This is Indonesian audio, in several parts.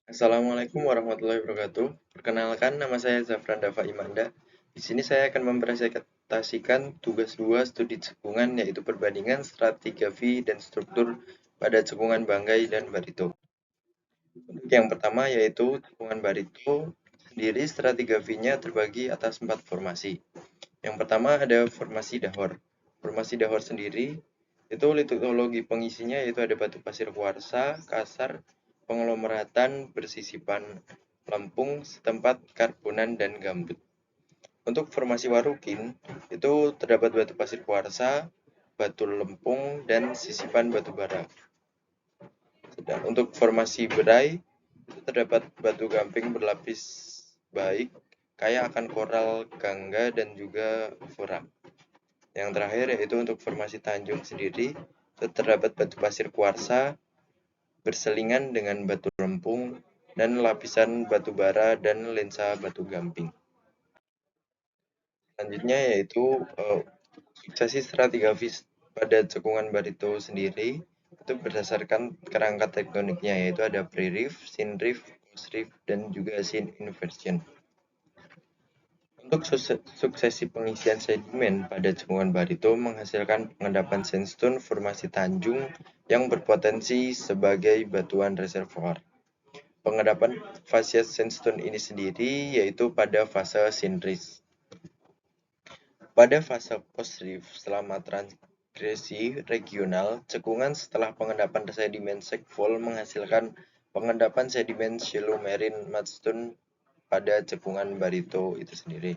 Assalamualaikum warahmatullahi wabarakatuh. Perkenalkan, nama saya Zafran Dava Imanda. Di sini saya akan mempresentasikan tugas 2 studi cekungan, yaitu perbandingan stratigrafi dan struktur pada cekungan Banggai dan Barito. Untuk yang pertama yaitu cekungan Barito sendiri, stratigrafinya terbagi atas 4 formasi. Yang pertama ada formasi Dahor. Formasi Dahor sendiri itu litologi pengisinya yaitu ada batu pasir kuarsa, kasar, penglomeratan, bersisipan lempung, setempat karbonan dan gambut. Untuk formasi Warukin itu terdapat batu pasir kuarsa, batu lempung, dan sisipan batu bara. Sedang untuk formasi Berai itu terdapat batu gamping berlapis baik, kaya akan koral gangga dan juga furan. Yang terakhir yaitu untuk formasi Tanjung sendiri, terdapat batu pasir kuarsa berselingan dengan batu lempung dan lapisan batu bara dan lensa batu gamping. Selanjutnya yaitu suksesi stratigrafis pada cekungan Barito sendiri itu berdasarkan kerangka tektoniknya, yaitu ada pre-reef, sin-reef, post-reef, dan juga sin-inversion. Untuk suksesi pengisian sedimen pada cekungan Barito menghasilkan pengendapan sandstone formasi Tanjung yang berpotensi sebagai batuan reservoir. Pengendapan fase sandstone ini sendiri yaitu pada fase sin-reef. Pada fase post-reef selama transgresi regional, cekungan setelah pengendapan sedimen sekfol menghasilkan pengendapan sedimen shallow marine mudstone pada cekungan Barito itu sendiri.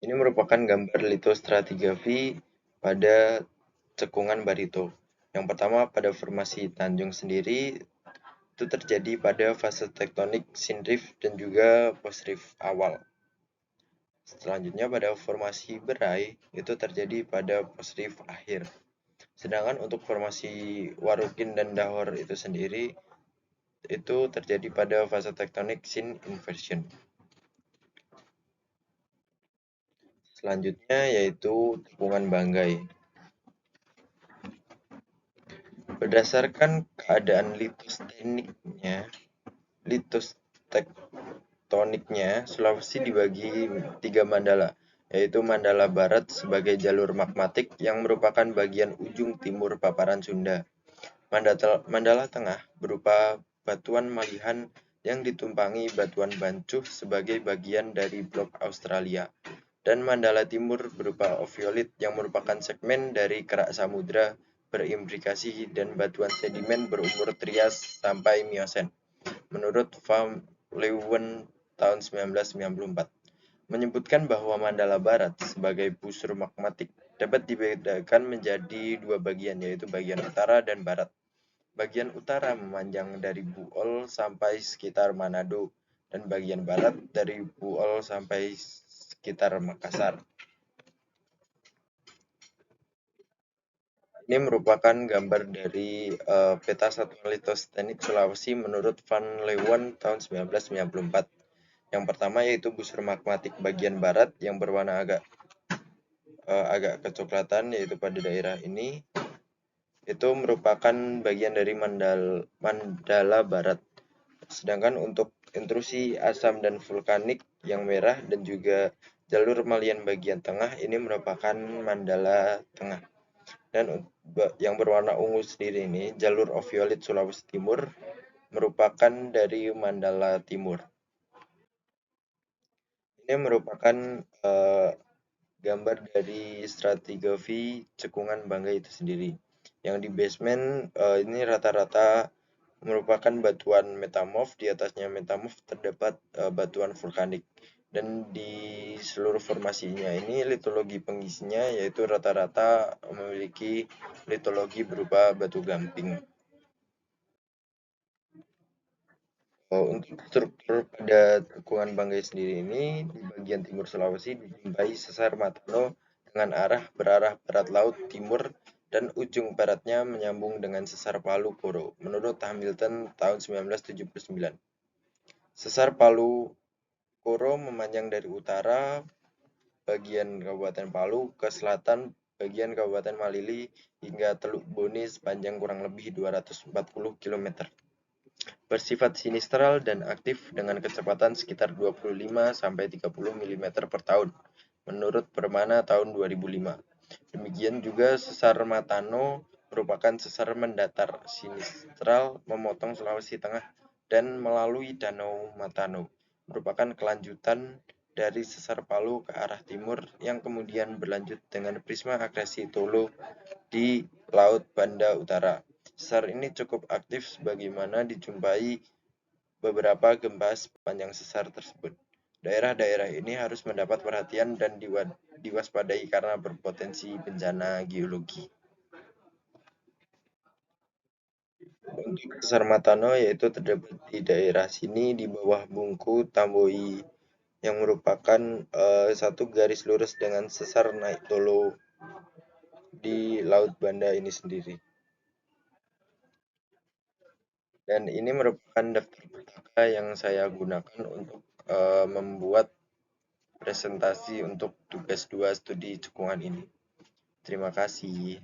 Ini merupakan gambar lithostratigraphy pada cekungan Barito. Yang pertama pada formasi Tanjung sendiri itu terjadi pada fase tektonik sin-reef dan juga post-reef awal. Selanjutnya pada formasi Berai itu terjadi pada post-reef akhir. Sedangkan untuk formasi Warukin dan Dahor itu sendiri itu terjadi pada fase tektonik sin inversion. Selanjutnya yaitu cekungan Banggai. Berdasarkan keadaan litostektoniknya, Sulawesi dibagi 3 mandala, yaitu Mandala Barat sebagai jalur magmatik yang merupakan bagian ujung timur paparan Sunda. Mandala Tengah berupa batuan malihan yang ditumpangi batuan bancuh sebagai bagian dari blok Australia. Dan Mandala Timur berupa ophiolite yang merupakan segmen dari kerak samudra berimplikasi dan batuan sedimen berumur Trias sampai Miosen. Menurut Van Leeuwen tahun 1994, menyebutkan bahwa Mandala Barat sebagai busur magmatik dapat dibedakan menjadi dua bagian, yaitu bagian utara dan barat. Bagian utara memanjang dari Buol sampai sekitar Manado, dan bagian barat dari Buol sampai sekitar Makassar. Ini merupakan gambar dari peta satuan litostenik Sulawesi menurut Van Leeuwen tahun 1994. Yang pertama yaitu busur magmatik bagian barat yang berwarna agak kecoklatan, yaitu pada daerah ini. Itu merupakan bagian dari Mandala Barat. Sedangkan untuk intrusi asam dan vulkanik yang merah dan juga jalur malian bagian tengah ini merupakan Mandala Tengah. Dan yang berwarna ungu sendiri ini, jalur ophiolite Sulawesi Timur, merupakan dari Mandala Timur. Ini merupakan gambar dari stratigrafi cekungan Banggai itu sendiri. Yang di basement ini rata-rata merupakan batuan metamorf, di atasnya metamorf terdapat batuan vulkanik. Dan di seluruh formasinya ini litologi pengisinya yaitu rata-rata memiliki litologi berupa batu gamping. Untuk struktur pada cekungan Banggai sendiri ini, di bagian timur Sulawesi dijumpai sesar Matano dengan berarah barat laut timur dan ujung baratnya menyambung dengan sesar Palu Koro menurut Hamilton tahun 1979. Sesar Palu Koro memanjang dari utara bagian Kabupaten Palu ke selatan bagian Kabupaten Malili hingga Teluk Bone sepanjang kurang lebih 240 km. Bersifat sinistral dan aktif dengan kecepatan sekitar 25-30 mm per tahun, menurut Permana tahun 2005. Demikian juga sesar Matano merupakan sesar mendatar sinistral memotong Sulawesi Tengah dan melalui Danau Matano, merupakan kelanjutan dari sesar Palu ke arah timur yang kemudian berlanjut dengan prisma agresi Tolo di Laut Banda Utara. Sesar ini cukup aktif sebagaimana dijumpai beberapa gempa sepanjang sesar tersebut. Daerah-daerah ini harus mendapat perhatian dan diwaspadai karena berpotensi bencana geologi. Untuk sesar Matano yaitu terdapat di daerah sini di bawah Bungku Tamboi yang merupakan satu garis lurus dengan sesar Naik Tolo di Laut Banda ini sendiri. Dan ini merupakan daftar pustaka yang saya gunakan untuk membuat presentasi untuk tugas 2 studi cekungan ini. Terima kasih.